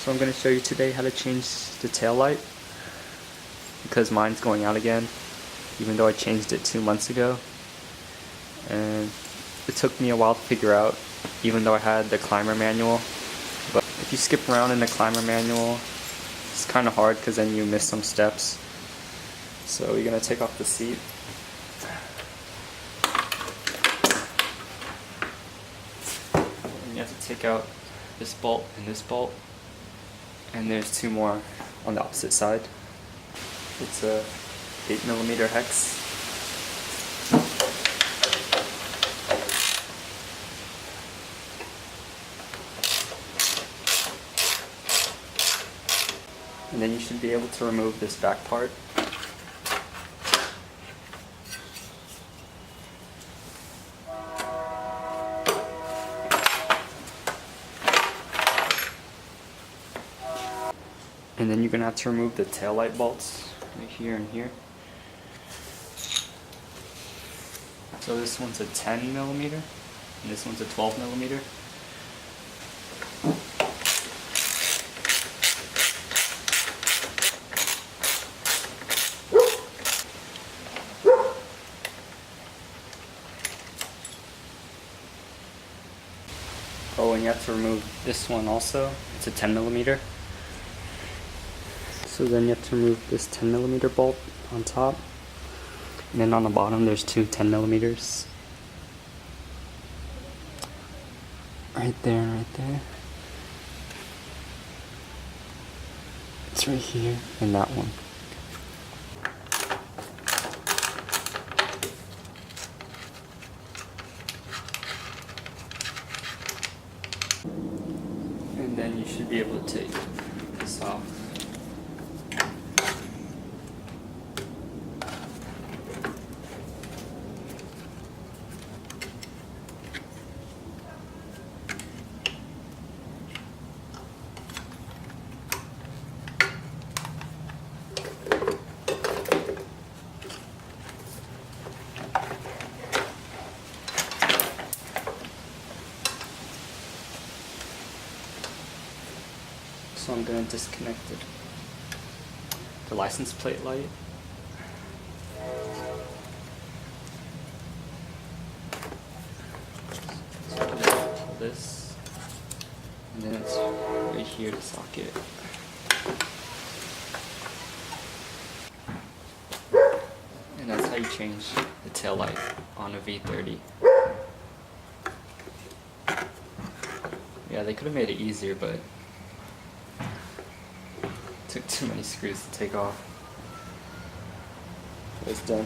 So I'm going to show you today how to change the tail light, because mine's going out again, even though I changed it 2 months ago. And it took me a while to figure out, even though I had the clymer manual. But if you skip around in the clymer manual, it's kind of hard because then you miss some steps. So you're going to take off the seat. And you have to take out this bolt and this bolt. And there's 2 more on the opposite side. It's a 8mm hex. And then you should be able to remove this back part. And then you're going to have to remove the tail light bolts right here and here. So this one's a 10mm and this one's a 12mm. Oh, and you have to remove this one also. It's a 10mm. So then you have to remove this 10mm bolt on top. And then on the bottom there's 2 10mm. Right there and right there. It's right here and that one. And then you should be able to take this off. So I'm going to disconnect the license plate light. So I'm going to pull this, and then it's right here to socket. And that's how you change the tail light on a V30. Yeah, they could have made it easier, but took too many screws to take off. It's done.